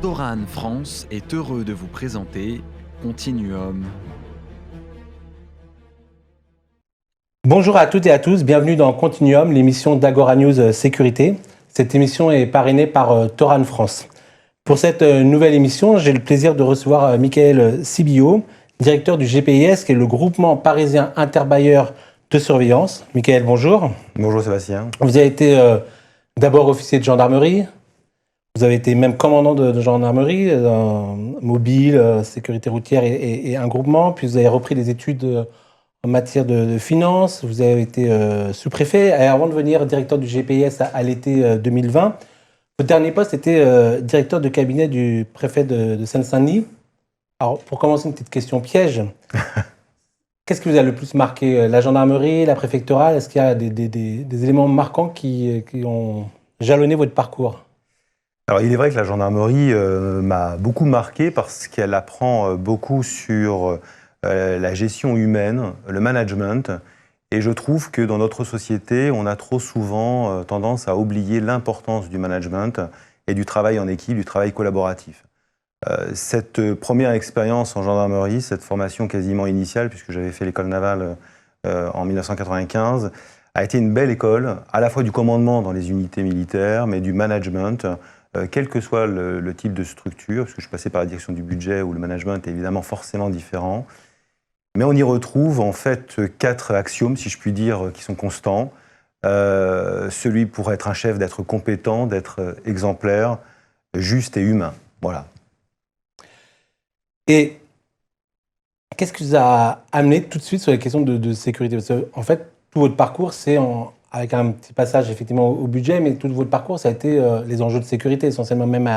Toran France est heureux de vous présenter Continuum. Bonjour à toutes et à tous, bienvenue dans Continuum, l'émission d'Agora News Sécurité. Cette émission est parrainée par Toran France. Pour cette nouvelle émission, j'ai le plaisir de recevoir Michael Sibillot, directeur du GPIS, qui est le groupement parisien interbailleurs de surveillance. Michael, bonjour. Bonjour Sébastien. Vous avez été d'abord officier de gendarmerie, vous avez été même commandant de gendarmerie, mobile, sécurité routière et un groupement, puis vous avez repris des études en matière de finances, vous avez été sous-préfet, et avant de devenir directeur du GPIS à l'été 2020. Votre dernier poste était directeur de cabinet du préfet de Seine-Saint-Denis. Alors, pour commencer, une petite question piège. Qu'est-ce qui vous a le plus marqué? La gendarmerie, la préfectorale? Est-ce qu'il y a des éléments marquants qui ont jalonné votre parcours? Alors, il est vrai que la gendarmerie m'a beaucoup marqué parce qu'elle apprend beaucoup sur la gestion humaine, le management. Et je trouve que dans notre société, on a trop souvent tendance à oublier l'importance du management et du travail en équipe, du travail collaboratif. Cette première expérience en gendarmerie, cette formation quasiment initiale, puisque j'avais fait l'école navale en 1995, a été une belle école, à la fois du commandement dans les unités militaires, mais du management, quel que soit le type de structure, parce que je suis passé par la direction du budget, où le management est évidemment forcément différent. Mais on y retrouve en fait 4 axiomes, si je puis dire, qui sont constants. Celui pour être un chef, d'être compétent, d'être exemplaire, juste et humain. Voilà. Et qu'est-ce qui vous a amené tout de suite sur les questions de sécurité? Parce que, en fait, tout votre parcours, c'est avec un petit passage effectivement au budget, mais tout votre parcours, ça a été les enjeux de sécurité, essentiellement même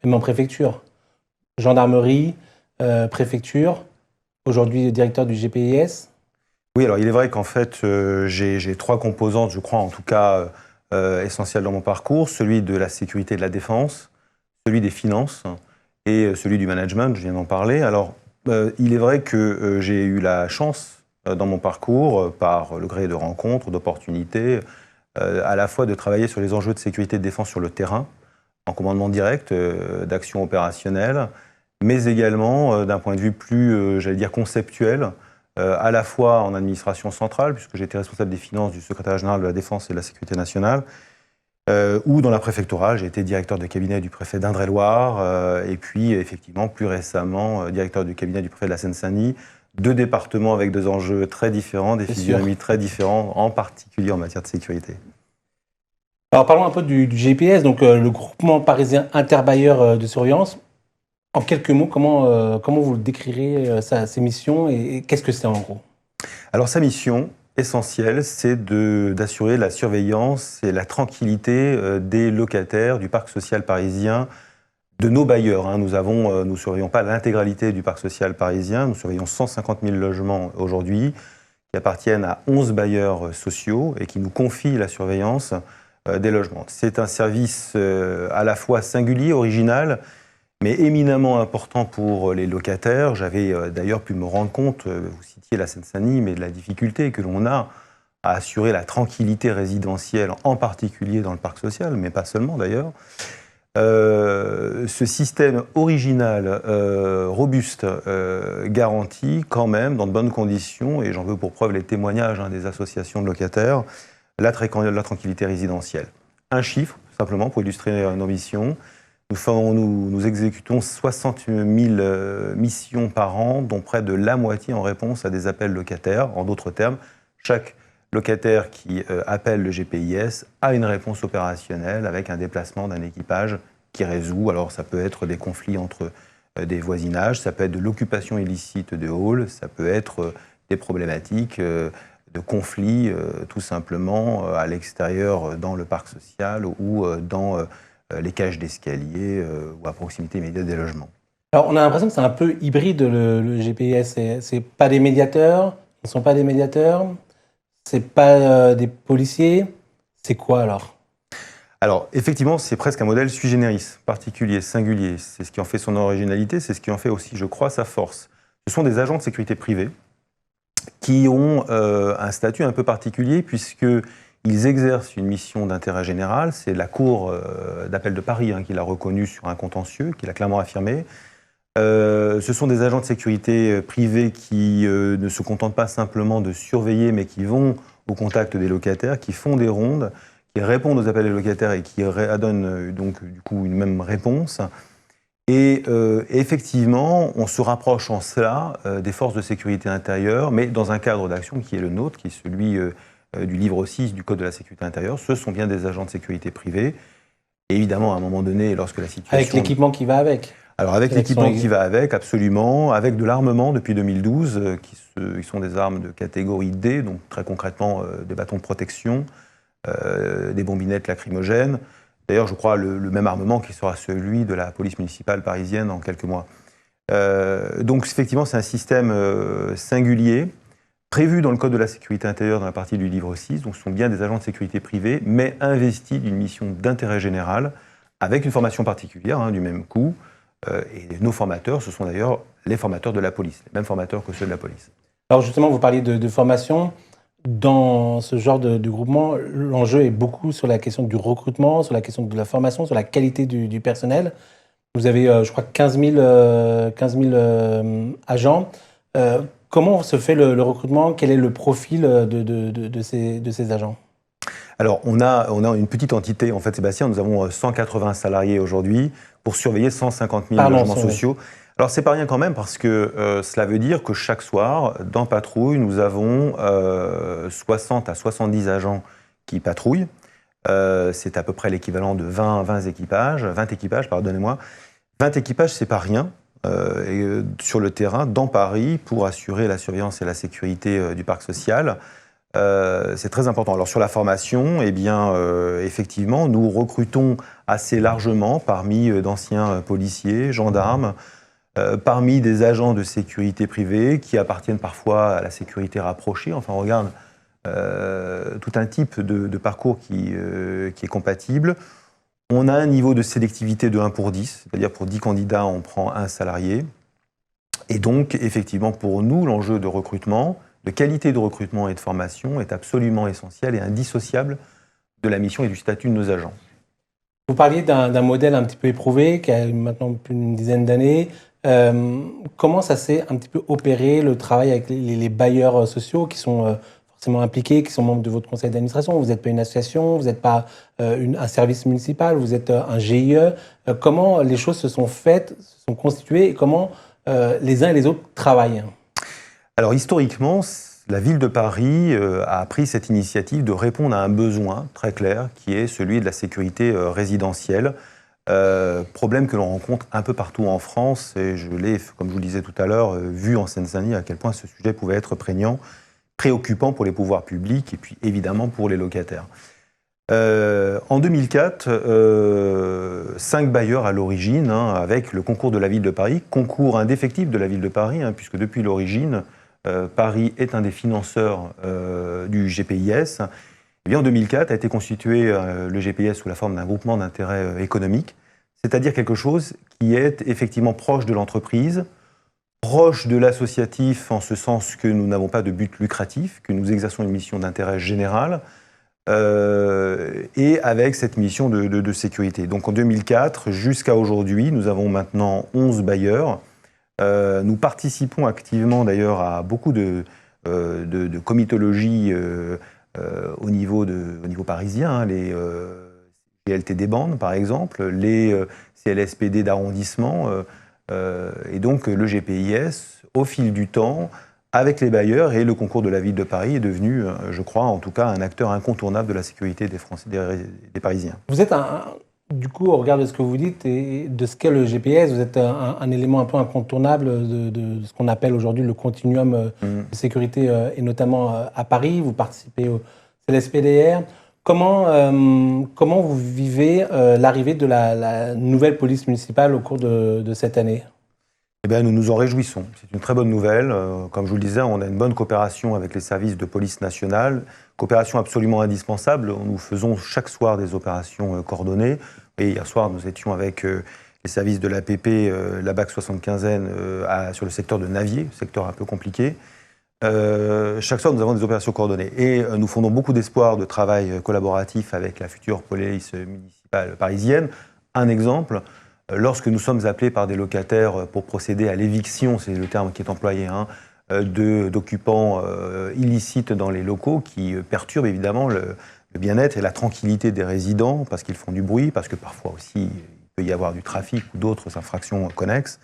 en préfecture. Gendarmerie, préfecture, aujourd'hui directeur du GPIS. Oui, alors il est vrai qu'en fait, j'ai 3 composantes, je crois, en tout cas essentielles dans mon parcours. Celui de la sécurité et de la défense, celui des finances et celui du management, je viens d'en parler. Alors, il est vrai que j'ai eu la chance dans mon parcours, par le gré de rencontres, d'opportunités, à la fois de travailler sur les enjeux de sécurité et de défense sur le terrain, en commandement direct d'actions opérationnelles, mais également d'un point de vue plus, j'allais dire, conceptuel, à la fois en administration centrale, puisque j'étais responsable des finances du secrétariat général de la Défense et de la Sécurité nationale, ou dans la préfectorale, j'ai été directeur de cabinet du préfet d'Indre-et-Loire, et puis effectivement, plus récemment, directeur du cabinet du préfet de la Seine-Saint-Denis, 2 départements avec 2 enjeux très différents, des physionomies très différentes, en particulier en matière de sécurité. Alors parlons un peu du GPIS, donc le groupement parisien interbailleurs de surveillance. En quelques mots, comment vous le décrirez, ses missions, et qu'est-ce que c'est en gros? Alors sa mission essentielle, c'est d'assurer la surveillance et la tranquillité des locataires du parc social parisien, de nos bailleurs. Nous ne surveillons pas l'intégralité du parc social parisien, nous surveillons 150 000 logements aujourd'hui, qui appartiennent à 11 bailleurs sociaux et qui nous confient la surveillance des logements. C'est un service à la fois singulier, original, mais éminemment important pour les locataires. J'avais d'ailleurs pu me rendre compte, vous citiez la Seine-Saint-Denis, mais de la difficulté que l'on a à assurer la tranquillité résidentielle, en particulier dans le parc social, mais pas seulement d'ailleurs. Ce système original, robuste, garantit quand même, dans de bonnes conditions, et j'en veux pour preuve les témoignages des associations de locataires, la tranquillité résidentielle. Un chiffre, simplement, pour illustrer nos missions. Nous exécutons 60 000 missions par an, dont près de la moitié en réponse à des appels locataires. En d'autres termes, chaque locataire qui appelle le GPIS a une réponse opérationnelle avec un déplacement d'un équipage qui résout. Alors ça peut être des conflits entre des voisinages, ça peut être de l'occupation illicite de halls, ça peut être des problématiques de conflits tout simplement à l'extérieur dans le parc social ou dans les cages d'escalier ou à proximité immédiate des logements. Alors on a l'impression que c'est un peu hybride le GPIS, c'est pas des médiateurs, ils ne sont pas des médiateurs, c'est pas des policiers, c'est quoi alors? Alors, effectivement, c'est presque un modèle sui generis, particulier, singulier. C'est ce qui en fait son originalité, c'est ce qui en fait aussi, je crois, sa force. Ce sont des agents de sécurité privés qui ont un statut un peu particulier puisqu'ils Ils exercent une mission d'intérêt général. C'est la Cour d'appel de Paris qui l'a reconnu sur un contentieux, qui l'a clairement affirmé. Ce sont des agents de sécurité privés qui ne se contentent pas simplement de surveiller, mais qui vont au contact des locataires, qui font des rondes, qui répondent aux appels des locataires et qui donnent donc du coup une même réponse. Et effectivement, on se rapproche en cela des forces de sécurité intérieure, mais dans un cadre d'action qui est le nôtre, qui est celui du livre 6 du Code de la sécurité intérieure. Ce sont bien des agents de sécurité privés. Et évidemment, à un moment donné, lorsque la situation... Avec l'équipement qui va avec. Alors avec l'équipement qui va avec, absolument, avec de l'armement depuis 2012, qui sont des armes de catégorie D, donc très concrètement des bâtons de protection, des bombinettes lacrymogènes. D'ailleurs, je crois le même armement qui sera celui de la police municipale parisienne en quelques mois. Donc effectivement, c'est un système singulier, prévu dans le Code de la sécurité intérieure dans la partie du livre 6, donc ce sont bien des agents de sécurité privés, mais investis d'une mission d'intérêt général, avec une formation particulière, du même coup. Et nos formateurs, ce sont d'ailleurs les formateurs de la police, les mêmes formateurs que ceux de la police. Alors justement, vous parliez de formation. Dans ce genre de groupement, l'enjeu est beaucoup sur la question du recrutement, sur la question de la formation, sur la qualité du personnel. Vous avez, je crois, 15 000 agents. Comment se fait le recrutement? Quel est le profil de ces agents? Alors, on a une petite entité, en fait, Sébastien. Nous avons 180 salariés aujourd'hui pour surveiller 150 000 logements sociaux. Alors, c'est pas rien quand même, parce que cela veut dire que chaque soir, dans Patrouille, nous avons 60 à 70 agents qui patrouillent. C'est à peu près l'équivalent de 20 équipages, 20 équipages, pardonnez-moi. 20 équipages, c'est pas rien. Sur le terrain, dans Paris, pour assurer la surveillance et la sécurité du parc social. C'est très important. Alors sur la formation, eh bien, effectivement, nous recrutons assez largement parmi d'anciens policiers, gendarmes, parmi des agents de sécurité privée qui appartiennent parfois à la sécurité rapprochée. Enfin, on regarde tout un type de parcours qui est compatible. On a un niveau de sélectivité de 1 pour 10, c'est-à-dire pour 10 candidats, on prend un salarié. Et donc, effectivement, pour nous, l'enjeu de recrutement, de qualité de recrutement et de formation est absolument essentiel et indissociable de la mission et du statut de nos agents. Vous parliez d'un modèle un petit peu éprouvé, qui a maintenant plus d'une dizaine d'années. Comment ça s'est un petit peu opéré, le travail avec les bailleurs sociaux qui sont forcément impliqués, qui sont membres de votre conseil d'administration? Vous n'êtes pas une association, vous n'êtes pas un service municipal, vous êtes un GIE. Comment les choses se sont faites, se sont constituées, et comment les uns et les autres travaillent? Alors historiquement, la ville de Paris a pris cette initiative de répondre à un besoin très clair qui est celui de la sécurité résidentielle. Problème que l'on rencontre un peu partout en France et je l'ai, comme je vous le disais tout à l'heure, vu en Seine-Saint-Denis à quel point ce sujet pouvait être prégnant, préoccupant pour les pouvoirs publics et puis évidemment pour les locataires. En 2004, 5 bailleurs à l'origine, avec le concours de la ville de Paris, concours indéfectible de la ville de Paris, puisque depuis l'origine, Paris est un des financeurs du GPIS. Et bien, en 2004 a été constitué le GPIS sous la forme d'un groupement d'intérêt économique, c'est-à-dire quelque chose qui est effectivement proche de l'entreprise, proche de l'associatif en ce sens que nous n'avons pas de but lucratif, que nous exerçons une mission d'intérêt général, et avec cette mission de sécurité. Donc en 2004 jusqu'à aujourd'hui, nous avons maintenant 11 bailleurs. Nous participons activement d'ailleurs à beaucoup de comitologie au niveau parisien, les LTD bandes par exemple, les CLSPD d'arrondissement, et donc le GPIS, au fil du temps, avec les bailleurs et le concours de la ville de Paris, est devenu, je crois, en tout cas, un acteur incontournable de la sécurité des Français, des Parisiens. Vous êtes, du coup, au regard de ce que vous dites et de ce qu'est le GPS, vous êtes un élément un peu incontournable de ce qu'on appelle aujourd'hui le continuum de sécurité, et notamment à Paris. Vous participez au CLSPDR. Comment vous vivez l'arrivée de la nouvelle police municipale au cours de cette année ? Eh bien, nous nous en réjouissons. C'est une très bonne nouvelle. Comme je vous le disais, on a une bonne coopération avec les services de police nationale, coopération absolument indispensable. Nous faisons chaque soir des opérations coordonnées. Et hier soir, nous étions avec les services de l'APP, la BAC 75N, sur le secteur de Navier, secteur un peu compliqué. Chaque soir, nous avons des opérations coordonnées et nous fondons beaucoup d'espoir de travail collaboratif avec la future police municipale parisienne. Un exemple, lorsque nous sommes appelés par des locataires pour procéder à l'éviction, c'est le terme qui est employé, d'occupants illicites dans les locaux qui perturbent évidemment le bien-être et la tranquillité des résidents parce qu'ils font du bruit, parce que parfois aussi il peut y avoir du trafic ou d'autres infractions connexes.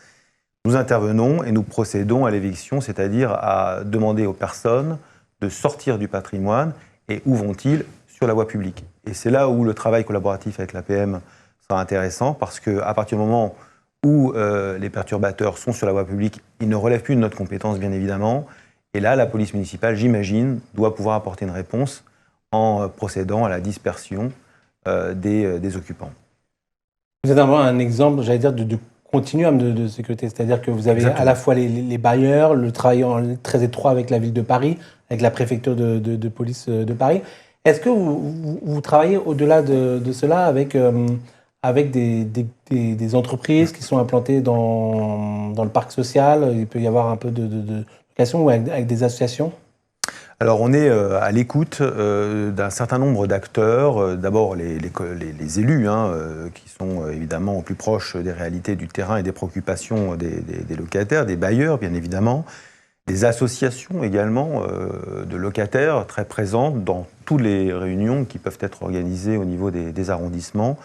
Nous intervenons et nous procédons à l'éviction, c'est-à-dire à demander aux personnes de sortir du patrimoine et où vont-ils? Sur la voie publique. Et c'est là où le travail collaboratif avec l'APM sera intéressant parce qu'à partir du moment où les perturbateurs sont sur la voie publique, ils ne relèvent plus de notre compétence, bien évidemment. Et là, la police municipale, j'imagine, doit pouvoir apporter une réponse en procédant à la dispersion des occupants. Vous êtes un exemple, j'allais dire, de continuum de sécurité, c'est-à-dire que vous avez Exactement. à la fois les bailleurs, le travail très étroit avec la ville de Paris, avec la préfecture de police de Paris. Est-ce que vous travaillez au-delà de cela avec des entreprises qui sont implantées dans le parc social? Il peut y avoir un peu de location ou avec des associations? Alors on est à l'écoute d'un certain nombre d'acteurs, d'abord les élus, qui sont évidemment au plus proche des réalités du terrain et des préoccupations des locataires, des bailleurs bien évidemment, des associations également de locataires très présentes dans toutes les réunions qui peuvent être organisées au niveau des arrondissements.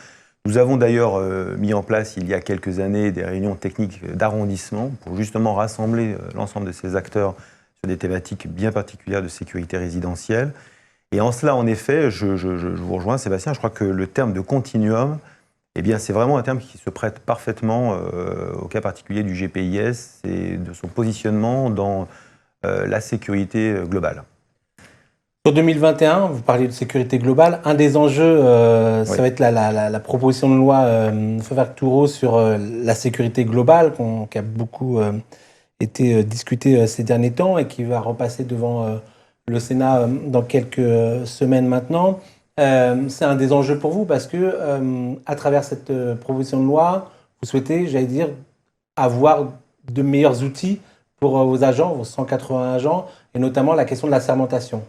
Nous avons d'ailleurs mis en place il y a quelques années des réunions techniques d'arrondissement pour justement rassembler l'ensemble de ces acteurs sur des thématiques bien particulières de sécurité résidentielle. Et en cela, en effet, je vous rejoins, Sébastien, je crois que le terme de continuum, eh bien, c'est vraiment un terme qui se prête parfaitement au cas particulier du GPIS et de son positionnement dans la sécurité globale. Sur 2021, vous parliez de sécurité globale. Un des enjeux, Oui. ça va être la proposition de loi Fauvergue-Thourot sur la sécurité globale, qui a beaucoup été discutée ces derniers temps et qui va repasser devant le Sénat dans quelques semaines maintenant. C'est un des enjeux pour vous parce que, à travers cette proposition de loi, vous souhaitez, j'allais dire, avoir de meilleurs outils pour vos agents, vos 180 agents, et notamment la question de la sermentation.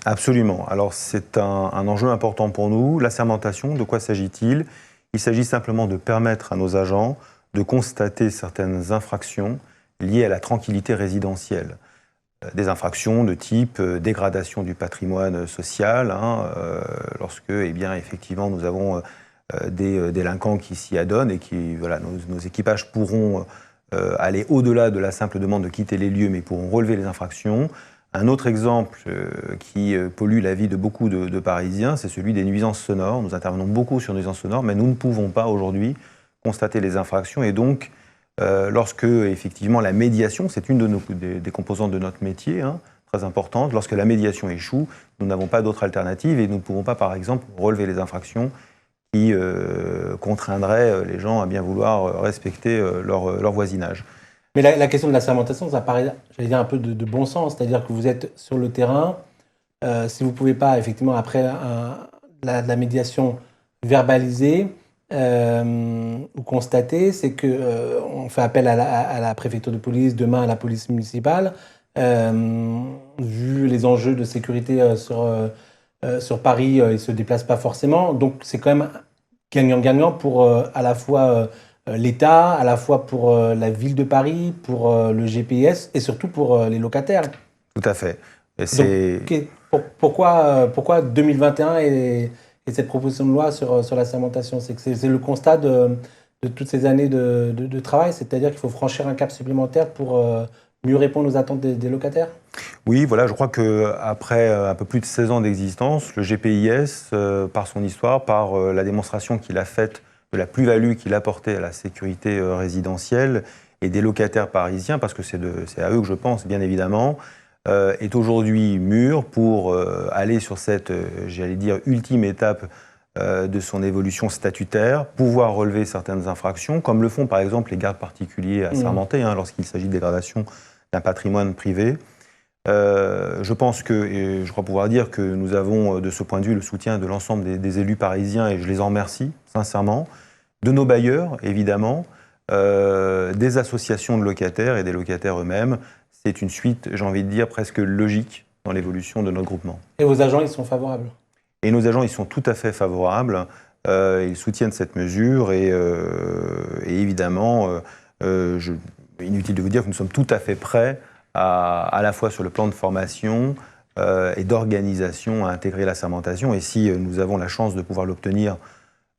Absolument. Alors c'est un enjeu important pour nous. La sermentation, de quoi s'agit-il? Il s'agit simplement de permettre à nos agents de constater certaines infractions liées à la tranquillité résidentielle. Des infractions de type dégradation du patrimoine social, lorsque, eh bien, effectivement, nous avons des délinquants qui s'y adonnent et qui, voilà, nos équipages pourront aller au-delà de la simple demande de quitter les lieux, mais pourront relever les infractions. Un autre exemple qui pollue la vie de beaucoup de Parisiens, c'est celui des nuisances sonores. Nous intervenons beaucoup sur les nuisances sonores, mais nous ne pouvons pas aujourd'hui constater les infractions. Et donc, lorsque effectivement la médiation, c'est une des composantes de notre métier, très importante, lorsque la médiation échoue, nous n'avons pas d'autre alternative et nous ne pouvons pas, par exemple, relever les infractions qui contraindraient les gens à bien vouloir respecter leur voisinage. Mais la question de la sermentation, ça paraît, j'allais dire, un peu de bon sens. C'est-à-dire que vous êtes sur le terrain. Si vous ne pouvez pas, effectivement, après la médiation verbaliser ou constater, c'est qu'on fait appel à la préfecture de police, demain à la police municipale. Vu les enjeux de sécurité sur Paris, ils ne se déplacent pas forcément. Donc, c'est quand même gagnant-gagnant pour à la fois l'État, à la fois pour la ville de Paris, pour le GPIS et surtout pour les locataires. Tout à fait. Et donc, pourquoi 2021 et cette proposition de loi sur la sermentation? C'est le constat de toutes ces années de travail, c'est-à-dire qu'il faut franchir un cap supplémentaire pour mieux répondre aux attentes des locataires? Oui, voilà, je crois qu'après un peu plus de 16 ans d'existence, le GPIS, par son histoire, par la démonstration qu'il a faite de la plus-value qu'il apportait à la sécurité résidentielle et des locataires parisiens, parce que c'est à eux que je pense, bien évidemment, est aujourd'hui mûr pour aller sur cette, j'allais dire, ultime étape de son évolution statutaire, pouvoir relever certaines infractions, comme le font par exemple les gardes particuliers assermentés, lorsqu'il s'agit de dégradation d'un patrimoine privé. Je pense et je crois pouvoir dire que nous avons de ce point de vue le soutien de l'ensemble des élus parisiens et je les en remercie sincèrement, de nos bailleurs évidemment, des associations de locataires et des locataires eux-mêmes. c'est une suite, j'ai envie de dire, presque logique dans l'évolution de notre groupement. Et vos agents, ils sont favorables? Et nos agents, ils sont tout à fait favorables. Ils soutiennent cette mesure et évidemment, inutile de vous dire que nous sommes tout à fait prêts à la fois sur le plan de formation et d'organisation à intégrer la sermentation. Et si nous avons la chance de pouvoir l'obtenir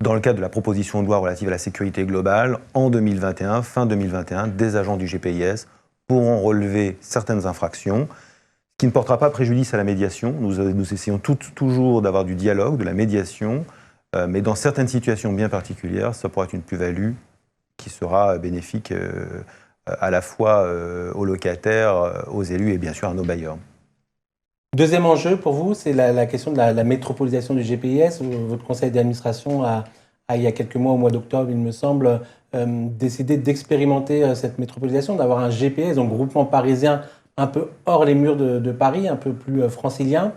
dans le cadre de la proposition de loi relative à la sécurité globale, en 2021, fin 2021, des agents du GPIS pourront relever certaines infractions, qui ne portera pas préjudice à la médiation. Nous essayons toujours d'avoir du dialogue, de la médiation, mais dans certaines situations bien particulières, ça pourra être une plus-value qui sera bénéfique à la fois aux locataires, aux élus et bien sûr à nos bailleurs. Deuxième enjeu pour vous, c'est la question de la métropolisation du GPIS. Votre conseil d'administration a, il y a quelques mois, au mois d'octobre, il me semble, décidé d'expérimenter cette métropolisation, d'avoir un GPIS, donc groupement parisien, un peu hors les murs de Paris, un peu plus francilien.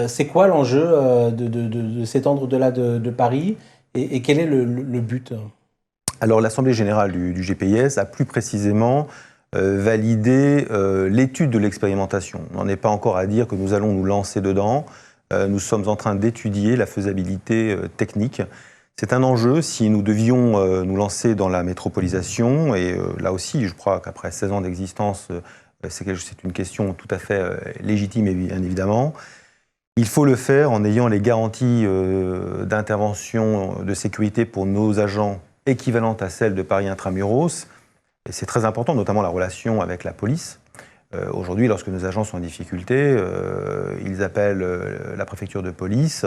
C'est quoi l'enjeu de s'étendre au-delà de Paris et quel est le but? Alors l'Assemblée générale du GPIS a plus précisément validé l'étude de l'expérimentation. On n'en est pas encore à dire que nous allons nous lancer dedans. Nous sommes en train d'étudier la faisabilité technique. C'est un enjeu si nous devions nous lancer dans la métropolisation. Et là aussi, je crois qu'après 16 ans d'existence, c'est une question tout à fait légitime, et bien évidemment. Il faut le faire en ayant les garanties d'intervention de sécurité pour nos agents équivalentes à celles de Paris Intramuros. Et c'est très important, notamment la relation avec la police. Aujourd'hui, lorsque nos agents sont en difficulté, ils appellent la préfecture de police.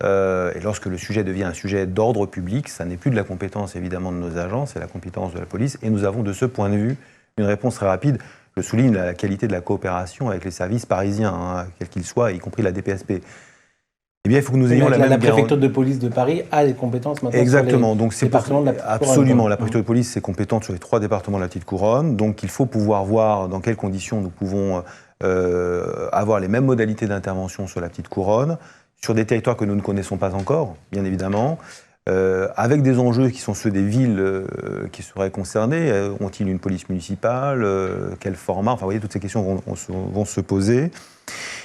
Et lorsque le sujet devient un sujet d'ordre public, ça n'est plus de la compétence évidemment de nos agents, c'est la compétence de la police. Et nous avons de ce point de vue une réponse très rapide. Je souligne la qualité de la coopération avec les services parisiens, quels qu'ils soient, y compris la DPSP. Eh bien, il faut que nous ayons la préfecture de police de Paris a les compétences maintenant. Exactement. Sur les donc c'est départements de la Petite Couronne. Absolument. La préfecture de police est compétente sur les 3 départements de la Petite Couronne. Donc il faut pouvoir voir dans quelles conditions nous pouvons avoir les mêmes modalités d'intervention sur la Petite Couronne, sur des territoires que nous ne connaissons pas encore, bien évidemment, avec des enjeux qui sont ceux des villes qui seraient concernées. Ont-ils une police municipale? Quel format? Enfin, vous voyez, toutes ces questions vont se poser.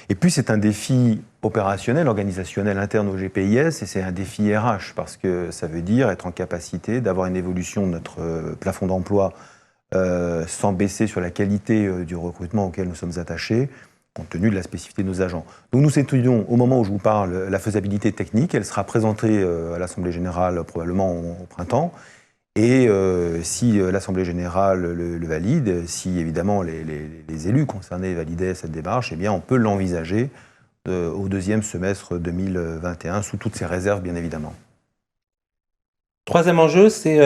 Et puis, c'est un défi opérationnel, organisationnel interne au GPIS, et c'est un défi RH, parce que ça veut dire être en capacité d'avoir une évolution de notre plafond d'emploi sans baisser sur la qualité du recrutement auquel nous sommes attachés, compte tenu de la spécificité de nos agents. Donc nous étudions, au moment où je vous parle, la faisabilité technique. Elle sera présentée à l'Assemblée générale probablement au printemps. Et si l'Assemblée générale le valide, si évidemment les élus concernés validaient cette démarche, eh bien on peut l'envisager au deuxième semestre 2021, sous toutes ces réserves, bien évidemment. Troisième enjeu, c'est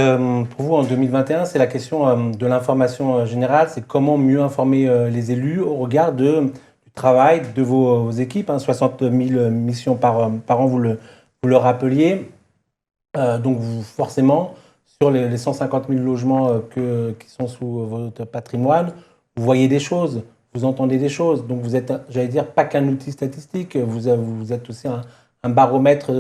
pour vous en 2021, c'est la question de l'information générale. C'est comment mieux informer les élus au regard du travail de vos équipes. 60 000 missions par an, vous le rappeliez. Donc vous, forcément, sur les 150 000 logements qui sont sous votre patrimoine, vous voyez des choses, vous entendez des choses. Donc vous êtes, j'allais dire, pas qu'un outil statistique, vous êtes aussi un baromètre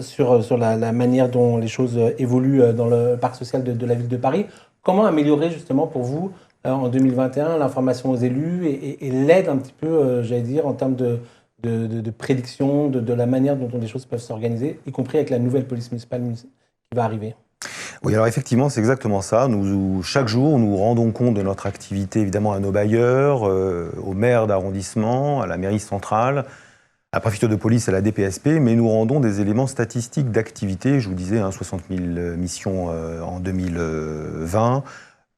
sur la manière dont les choses évoluent dans le parc social de la ville de Paris. Comment améliorer justement pour vous, en 2021, l'information aux élus et l'aide un petit peu, j'allais dire, en termes de prédiction, de la manière dont les choses peuvent s'organiser, y compris avec la nouvelle police municipale qui va arriver? Oui, alors effectivement, c'est exactement ça. Chaque jour, nous rendons compte de notre activité, évidemment, à nos bailleurs, aux maires d'arrondissement, à la mairie centrale, à la préfecture de police, à la DPSP, mais nous rendons des éléments statistiques d'activité. Je vous disais, 60 000 missions en 2020,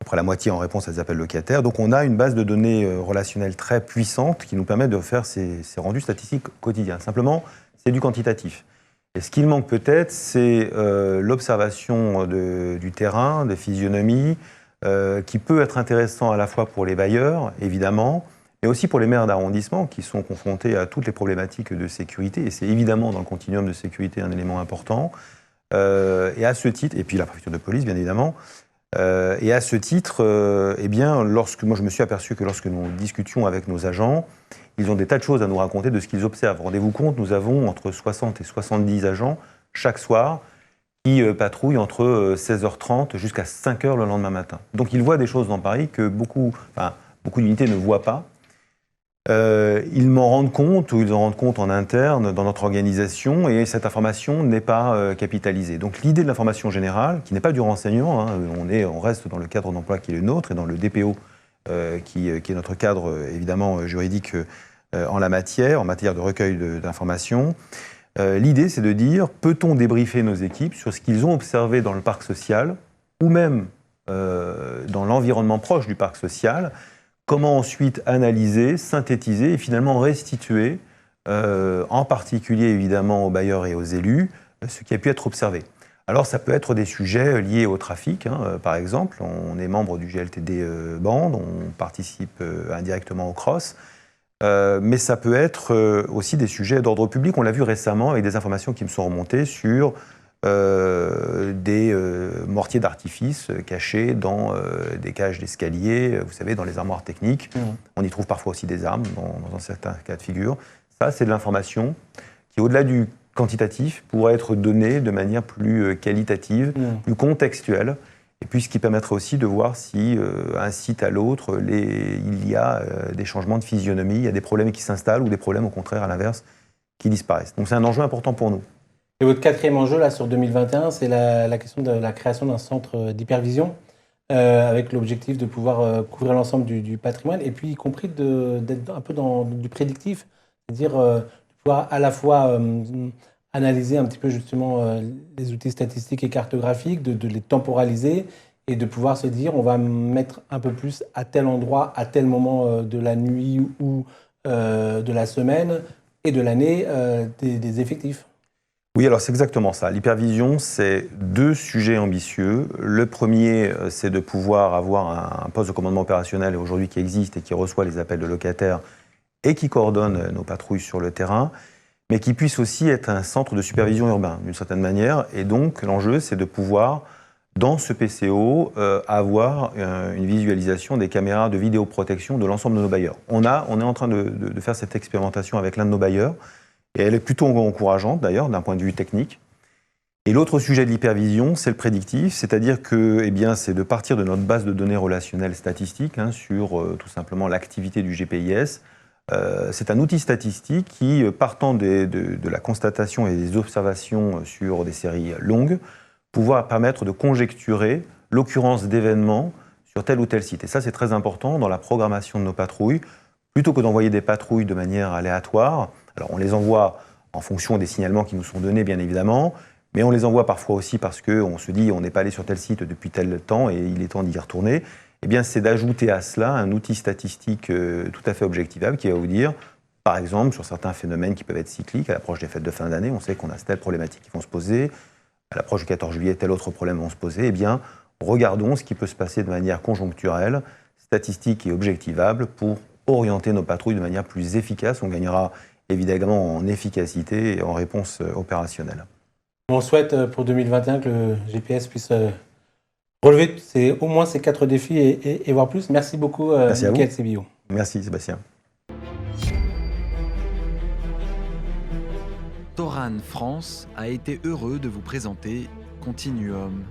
après la moitié en réponse à des appels locataires. Donc on a une base de données relationnelle très puissante qui nous permet de faire ces rendus statistiques quotidiens. Simplement, c'est du quantitatif. Et ce qu'il manque peut-être, c'est l'observation du terrain, des physionomies, qui peut être intéressant à la fois pour les bailleurs, évidemment, mais aussi pour les maires d'arrondissement qui sont confrontés à toutes les problématiques de sécurité. Et c'est évidemment dans le continuum de sécurité un élément important. Et à ce titre, et puis la préfecture de police, bien évidemment, et à ce titre, eh bien, moi je me suis aperçu que lorsque nous discutions avec nos agents, ils ont des tas de choses à nous raconter de ce qu'ils observent. Rendez-vous compte, nous avons entre 60 et 70 agents chaque soir qui patrouillent entre 16h30 jusqu'à 5h le lendemain matin. Donc ils voient des choses dans Paris que beaucoup d'unités ne voient pas. Ils m'en rendent compte, ou ils en rendent compte en interne dans notre organisation, et cette information n'est pas capitalisée. Donc l'idée de l'information générale, qui n'est pas du renseignement, hein, on reste dans le cadre d'emploi qui est le nôtre, et dans le DPO, qui est notre cadre évidemment juridique en la matière, en matière de recueil d'informations. L'idée, c'est de dire, peut-on débriefer nos équipes sur ce qu'ils ont observé dans le parc social, ou même dans l'environnement proche du parc social. Comment ensuite analyser, synthétiser et finalement restituer, en particulier évidemment aux bailleurs et aux élus, ce qui a pu être observé. Alors ça peut être des sujets liés au trafic, hein, par exemple. On est membre du GLTD Bande, on participe indirectement au CROSS, mais ça peut être aussi des sujets d'ordre public. On l'a vu récemment avec des informations qui me sont remontées sur des mortiers d'artifice cachés dans des cages d'escalier, vous savez, dans les armoires techniques. On y trouve parfois aussi des armes dans certains cas de figure. Ça, c'est de l'information qui, au-delà du quantitatif, pourrait être donnée de manière plus qualitative, plus contextuelle, et puis ce qui permettrait aussi de voir si, un site à l'autre, il y a des changements de physionomie, il y a des problèmes qui s'installent ou des problèmes, au contraire, à l'inverse, qui disparaissent. Donc c'est un enjeu important pour nous. Et votre quatrième enjeu là, sur 2021, c'est la question de la création d'un centre d'hypervision avec l'objectif de pouvoir couvrir l'ensemble du patrimoine et puis y compris d'être un peu dans du prédictif, c'est-à-dire de pouvoir à la fois analyser un petit peu justement les outils statistiques et cartographiques, de les temporaliser et de pouvoir se dire on va mettre un peu plus à tel endroit, à tel moment de la nuit ou de la semaine et de l'année des effectifs. Oui, alors c'est exactement ça. L'hypervision, c'est deux sujets ambitieux. Le premier, c'est de pouvoir avoir un poste de commandement opérationnel aujourd'hui qui existe et qui reçoit les appels de locataires et qui coordonne nos patrouilles sur le terrain, mais qui puisse aussi être un centre de supervision urbain, d'une certaine manière. Et donc, l'enjeu, c'est de pouvoir, dans ce PCO, avoir une visualisation des caméras de vidéoprotection de l'ensemble de nos bailleurs. On est en train de faire cette expérimentation avec l'un de nos bailleurs, et elle est plutôt encourageante d'ailleurs d'un point de vue technique. Et l'autre sujet de l'hypervision, c'est le prédictif, c'est-à-dire que c'est de partir de notre base de données relationnelles statistiques sur tout simplement l'activité du GPIS. C'est un outil statistique qui, partant de la constatation et des observations sur des séries longues, pouvoir permettre de conjecturer l'occurrence d'événements sur tel ou tel site. Et ça, c'est très important dans la programmation de nos patrouilles. Plutôt que d'envoyer des patrouilles de manière aléatoire, alors on les envoie en fonction des signalements qui nous sont donnés, bien évidemment, mais on les envoie parfois aussi parce qu'on se dit on n'est pas allé sur tel site depuis tel temps et il est temps d'y retourner. Eh bien, c'est d'ajouter à cela un outil statistique tout à fait objectivable qui va vous dire, par exemple, sur certains phénomènes qui peuvent être cycliques, à l'approche des fêtes de fin d'année, on sait qu'on a telle problématique qui vont se poser, à l'approche du 14 juillet, tel autre problème vont se poser. Eh bien, regardons ce qui peut se passer de manière conjoncturelle, statistique et objectivable pour orienter nos patrouilles de manière plus efficace. On gagnera évidemment en efficacité et en réponse opérationnelle. On souhaite pour 2021 que le GPS puisse relever au moins ces 4 défis et voire plus. Merci beaucoup, Mickaël Sébillo. Merci, Sébastien. Toran France a été heureux de vous présenter Continuum.